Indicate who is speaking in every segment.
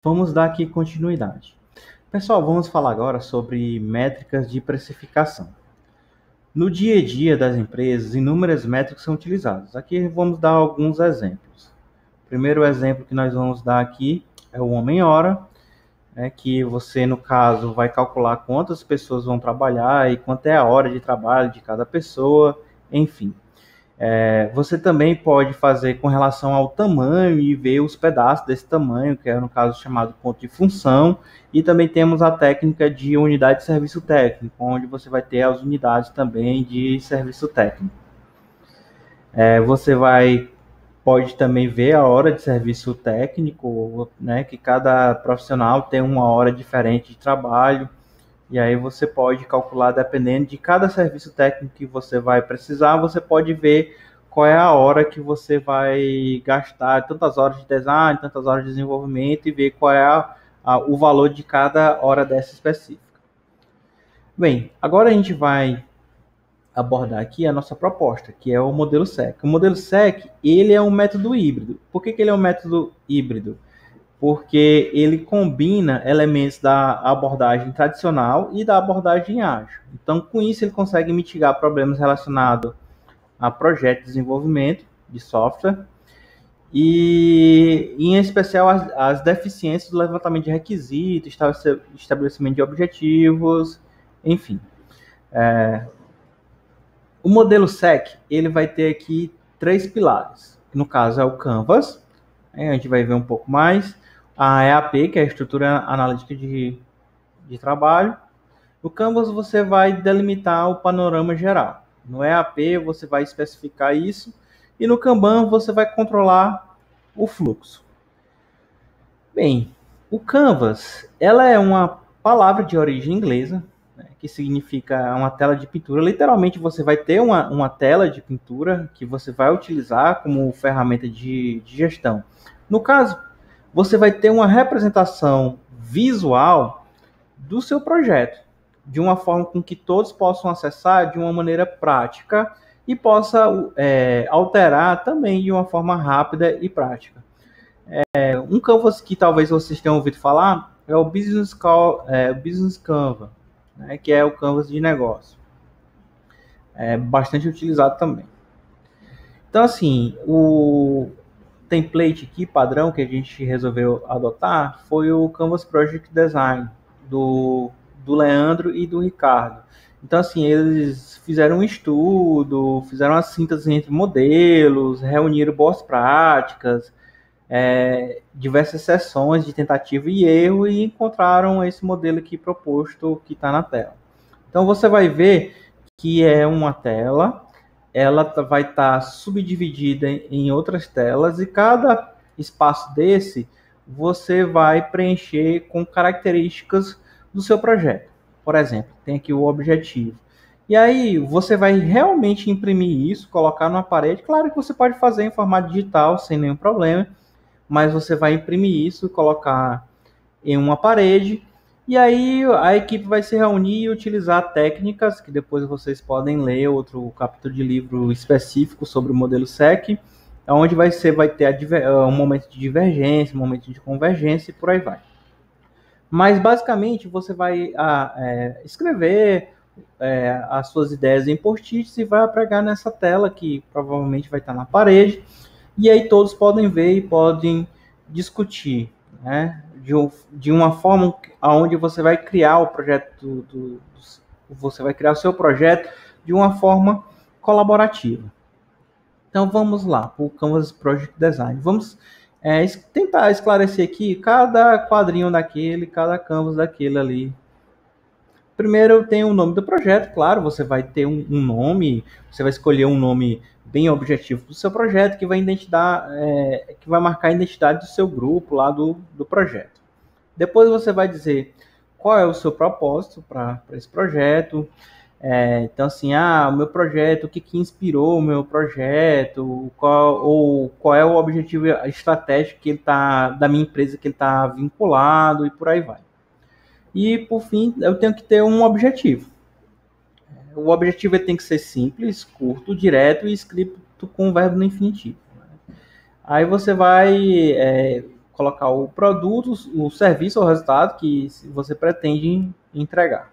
Speaker 1: Vamos dar aqui continuidade. Pessoal, vamos falar agora sobre métricas de precificação. No dia a dia das empresas, inúmeras métricas são utilizadas. Aqui vamos dar alguns exemplos. O primeiro exemplo que nós vamos dar aqui é o homem-hora, que você, no caso, vai calcular quantas pessoas vão trabalhar e quanto é a hora de trabalho de cada pessoa, enfim. Você também pode fazer com relação ao tamanho e ver os pedaços desse tamanho, que é no caso chamado ponto de função, e também temos a técnica de unidade de serviço técnico, onde você vai ter as unidades também de serviço técnico. Você pode também ver a hora de serviço técnico, né, que cada profissional tem uma hora diferente de trabalho, e aí você pode calcular, dependendo de cada serviço técnico que você vai precisar, você pode ver qual é a hora que você vai gastar, tantas horas de design, tantas horas de desenvolvimento, e ver qual é o valor de cada hora dessa específica. Bem, agora a gente vai abordar aqui a nossa proposta, que é o modelo SEC. O modelo SEC, ele é um método híbrido. Por que ele é um método híbrido? Porque ele combina elementos da abordagem tradicional e da abordagem ágil. Então, com isso, ele consegue mitigar problemas relacionados a projeto de desenvolvimento de software e, em especial, as deficiências do levantamento de requisitos, estabelecimento de objetivos, enfim. O modelo SEC, ele vai ter aqui 3 pilares. No caso, é o Canvas, a gente vai ver um pouco mais. A EAP, que é a estrutura analítica de trabalho. No Canvas, você vai delimitar o panorama geral. No EAP, você vai especificar isso. E no Kanban, você vai controlar o fluxo. Bem, o Canvas, ela é uma palavra de origem inglesa, que significa uma tela de pintura. Literalmente, você vai ter uma tela de pintura que você vai utilizar como ferramenta de gestão. No caso, você vai ter uma representação visual do seu projeto, de uma forma com que todos possam acessar de uma maneira prática e possa alterar também de uma forma rápida e prática. Um Canvas que talvez vocês tenham ouvido falar é o Business Canva, né, que é o Canvas de negócio. É bastante utilizado também. Então, assim, o template aqui, padrão, que a gente resolveu adotar foi o Canvas Project Design, do Leandro e do Ricardo. Então, assim, eles fizeram um estudo, fizeram uma síntese entre modelos, reuniram boas práticas, diversas sessões de tentativa e erro e encontraram esse modelo aqui proposto que está na tela. Então, você vai ver que é uma tela, ela vai estar subdividida em outras telas e cada espaço desse você vai preencher com características do seu projeto. Por exemplo, tem aqui o objetivo. E aí você vai realmente imprimir isso, colocar numa parede. Claro que você pode fazer em formato digital sem nenhum problema, mas você vai imprimir isso, colocar em uma parede, e aí a equipe vai se reunir e utilizar técnicas, que depois vocês podem ler outro capítulo de livro específico sobre o modelo SEC, onde vai ter um momento de divergência, um momento de convergência e por aí vai. Mas basicamente você vai escrever as suas ideias em post-its e vai pregar nessa tela que provavelmente vai estar na parede, e aí todos podem ver e podem discutir, né? De uma forma onde você vai criar o projeto você vai criar o seu projeto de uma forma colaborativa. Então vamos lá para o Canvas Project Design. Vamos tentar esclarecer aqui cada quadrinho daquele, cada canvas daquele ali. Primeiro tem o nome do projeto, claro, você vai ter um nome, você vai escolher um nome bem objetivo do seu projeto, que vai marcar a identidade do seu grupo lá do projeto. Depois você vai dizer qual é o seu propósito para esse projeto. Então, assim, o meu projeto, o que inspirou o meu projeto, qual é o objetivo estratégico que da minha empresa que ele está vinculado e por aí vai. E, por fim, eu tenho que ter um objetivo. O objetivo tem que ser simples, curto, direto e escrito com o verbo no infinitivo. Aí você vai colocar o produto, o serviço ou o resultado que você pretende entregar.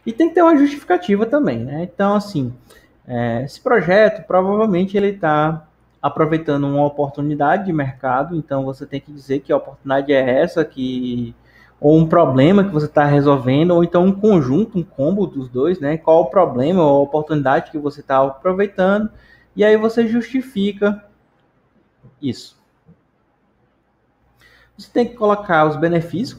Speaker 1: E tem que ter uma justificativa também, né? Então, assim, esse projeto, provavelmente ele está aproveitando uma oportunidade de mercado, então você tem que dizer que a oportunidade é essa, ou um problema que você está resolvendo, ou então um conjunto, um combo dos dois, né? Qual o problema ou a oportunidade que você está aproveitando, e aí você justifica isso. Você tem que colocar os benefícios.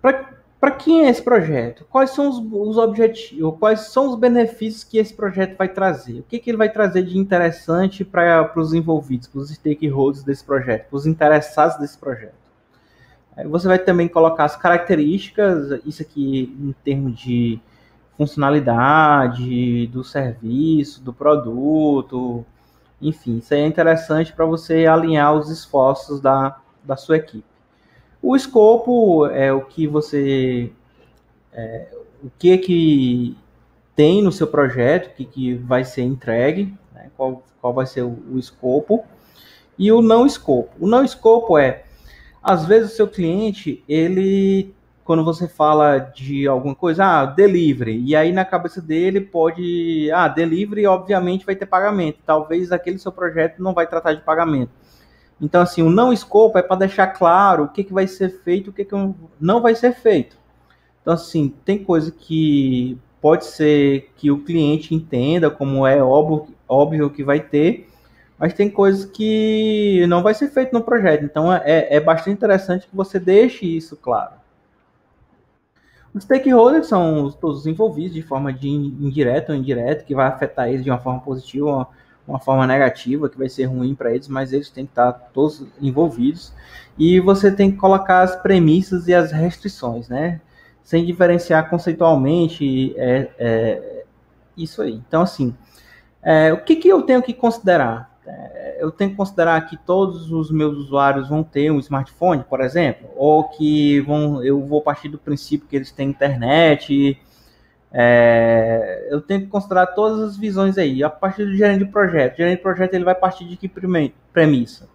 Speaker 1: Para quem é esse projeto? Quais são os objetivos? Quais são os benefícios que esse projeto vai trazer? O que ele vai trazer de interessante para os envolvidos, para os stakeholders desse projeto, para os interessados desse projeto? Aí você vai também colocar as características, isso aqui em termos de funcionalidade, do serviço, do produto, enfim, isso aí é interessante para você alinhar os esforços da sua equipe. O escopo é o que o que tem no seu projeto, o que vai ser entregue, né? Qual vai ser o escopo. E o não escopo. O não escopo às vezes o seu cliente, quando você fala de alguma coisa, delivery, e aí na cabeça dele delivery obviamente vai ter pagamento, talvez aquele seu projeto não vai tratar de pagamento. Então, assim, o não escopo é para deixar claro o que vai ser feito, o que não vai ser feito. Então, assim, tem coisa que pode ser que o cliente entenda como é óbvio que vai ter, mas tem coisas que não vai ser feito no projeto. Então, é bastante interessante que você deixe isso claro. Os stakeholders são todos os envolvidos de forma indireta ou indireta, que vai afetar eles de uma forma positiva, uma forma negativa, que vai ser ruim para eles, mas eles têm que estar todos envolvidos. E você tem que colocar as premissas e as restrições, né? Sem diferenciar conceitualmente, isso aí. Então, assim, o que eu tenho que considerar? Eu tenho que considerar que todos os meus usuários vão ter um smartphone, por exemplo, ou que eu vou partir do princípio que eles têm internet. Eu tenho que considerar todas as visões aí. A partir do gerente de projeto. O gerente de projeto ele vai partir de que premissa?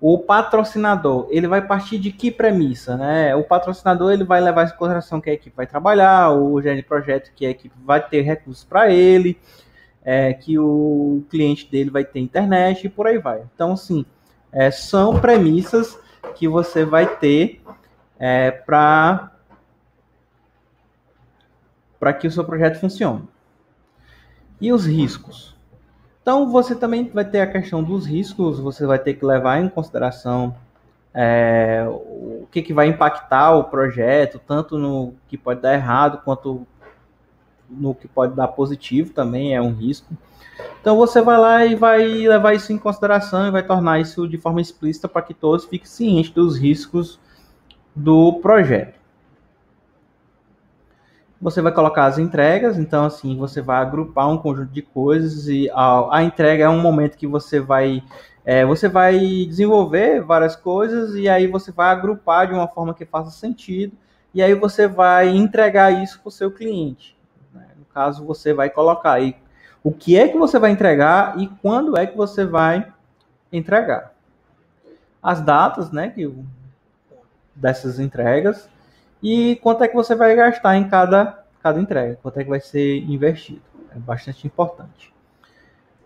Speaker 1: O patrocinador, ele vai partir de que premissa, né? O patrocinador, ele vai levar em consideração que a equipe vai trabalhar, o gerente de projeto, que a equipe vai ter recursos para ele, que o cliente dele vai ter internet e por aí vai. Então, assim, são premissas que você vai ter para que o seu projeto funcione. E os riscos? Então, você também vai ter a questão dos riscos, você vai ter que levar em consideração o que vai impactar o projeto, tanto no que pode dar errado, quanto no que pode dar positivo também, é um risco. Então, você vai lá e vai levar isso em consideração e vai tornar isso de forma explícita para que todos fiquem cientes dos riscos do projeto. Você vai colocar as entregas, então assim, você vai agrupar um conjunto de coisas e a entrega é um momento que você vai desenvolver várias coisas e aí você vai agrupar de uma forma que faça sentido e aí você vai entregar isso para o seu cliente. Né? No caso, você vai colocar aí o que é que você vai entregar e quando é que você vai entregar. As datas, né, dessas entregas e quanto é que você vai gastar em cada entrega, quanto é que vai ser investido. É bastante importante.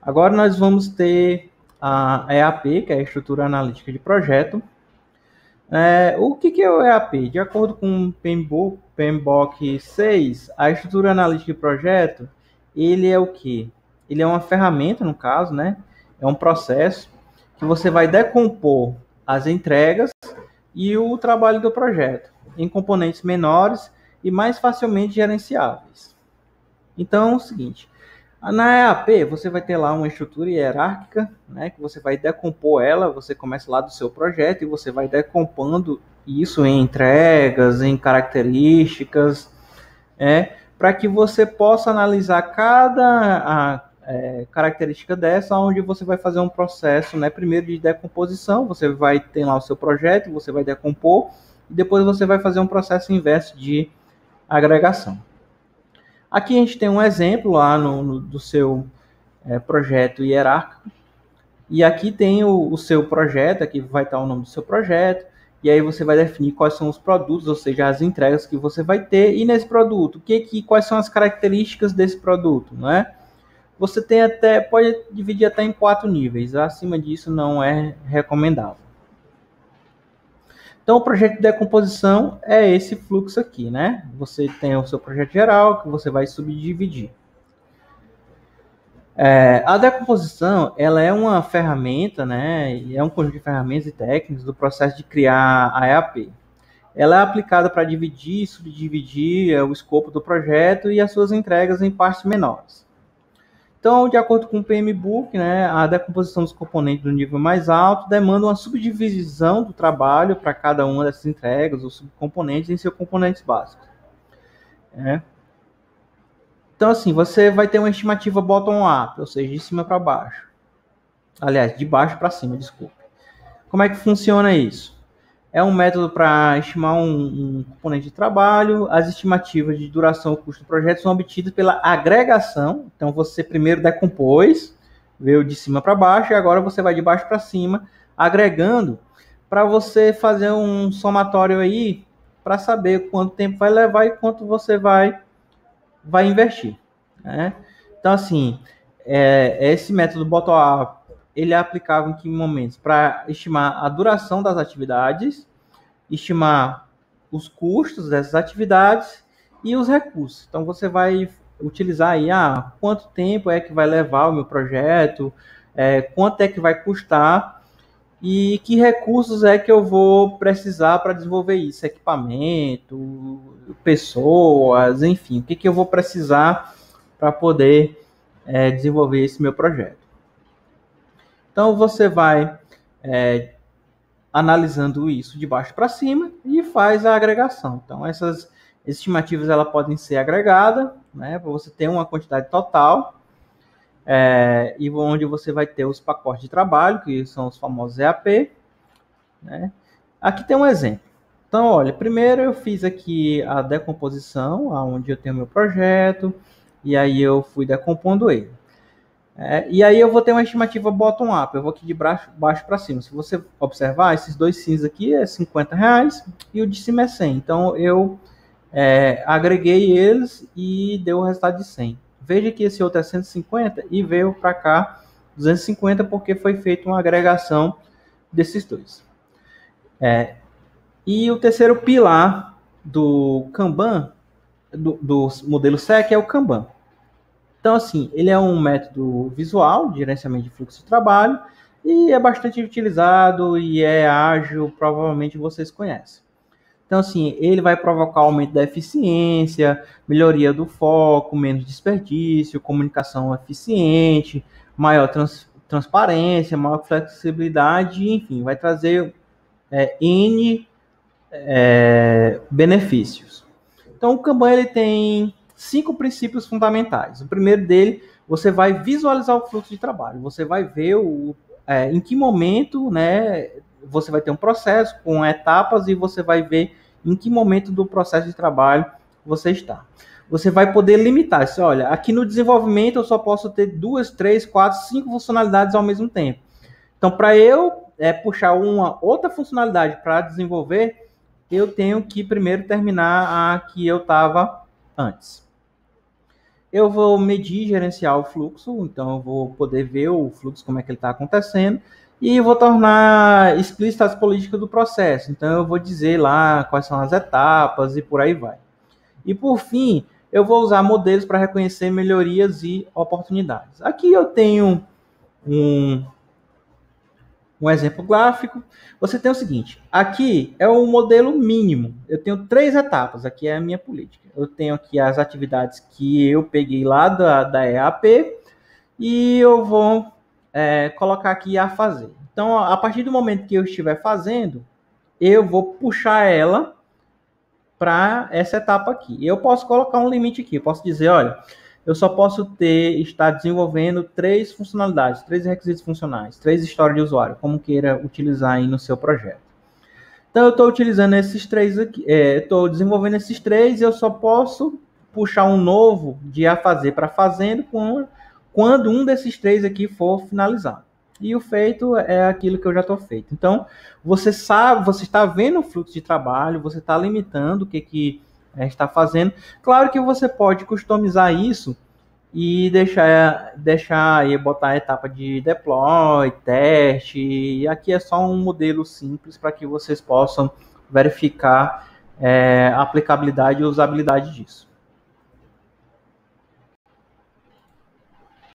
Speaker 1: Agora nós vamos ter a EAP, que é a Estrutura Analítica de Projeto. O que é o EAP? De acordo com o PMBOK 6, a Estrutura Analítica de Projeto, ele é o quê? Ele é uma ferramenta, no caso, né? É um processo que você vai decompor as entregas e o trabalho do projeto em componentes menores e mais facilmente gerenciáveis. Então, é o seguinte, na EAP você vai ter lá uma estrutura hierárquica, né, que você vai decompor ela, você começa lá do seu projeto e você vai decompondo isso em entregas, em características, para que você possa analisar cada característica dessa, onde você vai fazer um processo, né, primeiro de decomposição, você vai ter lá o seu projeto, você vai decompor, e depois você vai fazer um processo inverso de agregação. Aqui a gente tem um exemplo lá do seu projeto hierárquico. E aqui tem o seu projeto, aqui vai estar o nome do seu projeto, e aí você vai definir quais são os produtos, ou seja, as entregas que você vai ter, e nesse produto, quais são as características desse produto, né? Você tem pode dividir até em 4 níveis, acima disso não é recomendável. Então, o projeto de decomposição é esse fluxo aqui, né? Você tem o seu projeto geral, que você vai subdividir. A decomposição, ela é uma ferramenta, né? É um conjunto de ferramentas e técnicas do processo de criar a EAP. Ela é aplicada para dividir e subdividir o escopo do projeto e as suas entregas em partes menores. Então, de acordo com o PMBOK, né, a decomposição dos componentes do nível mais alto demanda uma subdivisão do trabalho para cada uma dessas entregas ou subcomponentes em seus componentes básicos. Então, assim, você vai ter uma estimativa bottom-up, ou seja, de cima para baixo. Aliás, de baixo para cima, desculpe. Como é que funciona isso? É um método para estimar um componente de trabalho. As estimativas de duração e custo do projeto são obtidas pela agregação. Então, você primeiro decompôs, veio de cima para baixo, e agora você vai de baixo para cima, agregando, para você fazer um somatório aí, para saber quanto tempo vai levar e quanto você vai investir. Né? Então, assim, esse método bottom-up, ele é aplicável em que momentos? Para estimar a duração das atividades, estimar os custos dessas atividades e os recursos. Então, você vai utilizar aí, quanto tempo é que vai levar o meu projeto, quanto é que vai custar e que recursos é que eu vou precisar para desenvolver isso, equipamento, pessoas, enfim, o que eu vou precisar para poder desenvolver esse meu projeto. Então, você vai analisando isso de baixo para cima e faz a agregação. Então, essas estimativas elas podem ser agregadas, né, para você ter uma quantidade total, e onde você vai ter os pacotes de trabalho, que são os famosos EAP. Né? Aqui tem um exemplo. Então, olha, primeiro eu fiz aqui a decomposição, onde eu tenho meu projeto, e aí eu fui decompondo ele. E aí eu vou ter uma estimativa bottom-up, eu vou aqui de baixo para cima. Se você observar, esses dois cinzas aqui é R$50 e o de cima é 100. Então eu agreguei eles e deu o resultado de 100. Veja que esse outro é 150 e veio para cá 250 porque foi feita uma agregação desses dois. E o terceiro pilar do Kanban, do modelo SEC, é o Kanban. Então, assim, ele é um método visual de gerenciamento de fluxo de trabalho e é bastante utilizado e é ágil, provavelmente vocês conhecem. Então, assim, ele vai provocar aumento da eficiência, melhoria do foco, menos desperdício, comunicação eficiente, maior transparência, maior flexibilidade, enfim, vai trazer N benefícios. Então, o Kanban ele tem 5 princípios fundamentais. O primeiro dele, você vai visualizar o fluxo de trabalho. Você vai ver em que momento, né, você vai ter um processo com etapas e você vai ver em que momento do processo de trabalho você está. Você vai poder limitar. Olha, aqui no desenvolvimento eu só posso ter 2, 3, 4, 5 funcionalidades ao mesmo tempo. Então, para eu puxar uma outra funcionalidade para desenvolver, eu tenho que primeiro terminar a que eu estava antes. Eu vou medir e gerenciar o fluxo, então eu vou poder ver o fluxo, como é que ele está acontecendo, e vou tornar explícita as políticas do processo. Então eu vou dizer lá quais são as etapas e por aí vai. E por fim, eu vou usar modelos para reconhecer melhorias e oportunidades. Aqui eu tenho um exemplo gráfico. Você tem o seguinte, aqui é o modelo mínimo. Eu tenho 3 etapas, aqui é a minha política. Eu tenho aqui as atividades que eu peguei lá da EAP e eu vou colocar aqui a fazer. Então, a partir do momento que eu estiver fazendo, eu vou puxar ela para essa etapa aqui. Eu posso colocar um limite aqui, eu posso dizer, olha, eu só posso estar desenvolvendo 3 funcionalidades, 3 requisitos funcionais, 3 histórias de usuário, como queira utilizar aí no seu projeto. Então, eu estou utilizando esses 3 aqui, estou desenvolvendo esses 3 e eu só posso puxar um novo de a fazer para fazendo quando um desses 3 aqui for finalizado. e o feito é aquilo que eu já estou feito. Então, você sabe, você está vendo o fluxo de trabalho, você está limitando o que está fazendo. Claro que você pode customizar isso e deixar aí, botar a etapa de deploy, teste, e aqui é só um modelo simples para que vocês possam verificar a aplicabilidade e usabilidade disso.